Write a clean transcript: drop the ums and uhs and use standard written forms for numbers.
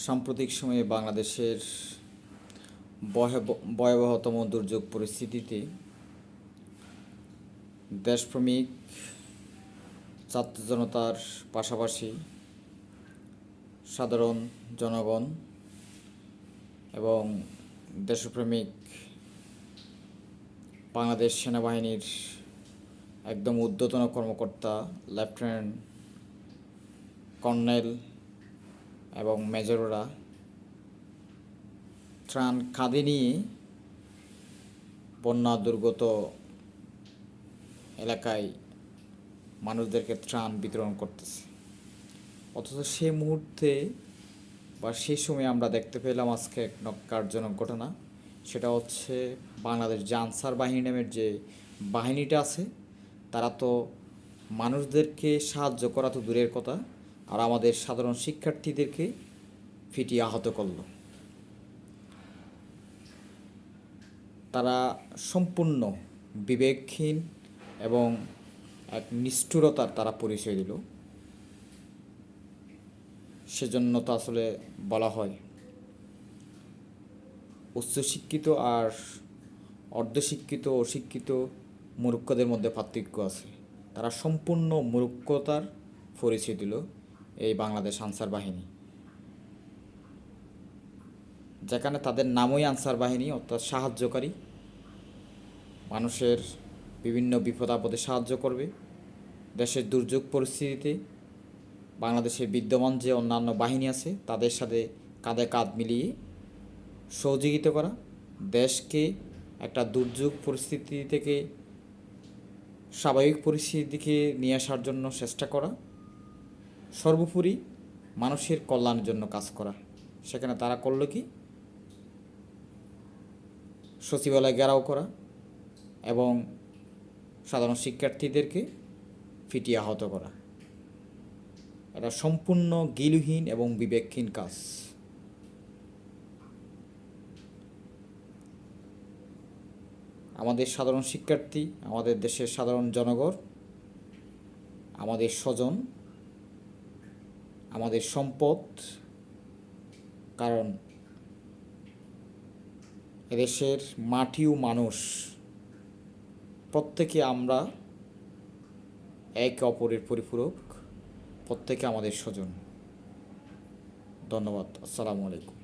সাম্প্রতিক সময়ে বাংলাদেশের ভয়াবহতম দুর্যোগ পরিস্থিতিতে দেশপ্রেমিক ছাত্র জনতার পাশাপাশি সাধারণ জনগণ এবং দেশপ্রেমিক বাংলাদেশ সেনাবাহিনীর একদম ঊর্ধ্বতন কর্মকর্তা লেফটেন্যান্ট কর্নেল এবং মেজররা ত্রাণ কাঁধে নিয়ে বন্যা দুর্গত এলাকায় মানুষদেরকে ত্রাণ বিতরণ করতেছে। অথচ সে মুহূর্তে বা সেই সময় আমরা দেখতে পেলাম আজকে এক ন্যক্কারজনক ঘটনা। সেটা হচ্ছে বাংলাদেশ যে আনসার বাহিনী নামের যে বাহিনীটা আছে, তারা তো মানুষদেরকে সাহায্য করা তো দূরের কথা, আর আমাদের সাধারণ শিক্ষার্থীদেরকে পিটিয়ে আহত করলো। তারা সম্পূর্ণ বিবেকহীন এবং এক নিষ্ঠুরতার তারা পরিচয় দিল। সেজন্য তো আসলে বলা হয় উচ্চশিক্ষিত আর অর্ধশিক্ষিত অশিক্ষিত মূর্খদের মধ্যে পার্থক্য আছে। তারা সম্পূর্ণ মূর্খতার পরিচয় দিল এই বাংলাদেশ আনসার বাহিনী, যেখানে তাদের নামই আনসার বাহিনী, অর্থাৎ সাহায্যকারী। মানুষের বিভিন্ন বিপদ আপদে সাহায্য করবে। দেশের দুর্যোগ পরিস্থিতিতে বাংলাদেশের বিদ্যমান যে অন্যান্য বাহিনী আছে তাদের সাথে কাঁধে কাঁধ মিলিয়ে সহযোগিতা করা, দেশকে একটা দুর্যোগ পরিস্থিতি থেকে স্বাভাবিক পরিস্থিতির দিকে নিয়ে আসার জন্য চেষ্টা করা, সর্বোপরি মানুষের কল্যাণের জন্য কাজ করা। সেখানে তারা করলো কি, সচিবালয় ঘেরাও করা এবং সাধারণ শিক্ষার্থীদেরকে পিটিয়ে আহত করা। এটা সম্পূর্ণ গিলহীন এবং বিবেকহীন কাজ। আমাদের সাধারণ শিক্ষার্থী, আমাদের দেশের সাধারণ জনগণ, আমাদের স্বজন, আমাদের সম্পদ, কারণ এদেশের মাটি ও মানুষ প্রত্যেকে আমরা একে অপরের পরিপূরক, প্রত্যেকে আমাদের স্বজন। ধন্যবাদ। আসসালামু আলাইকুম।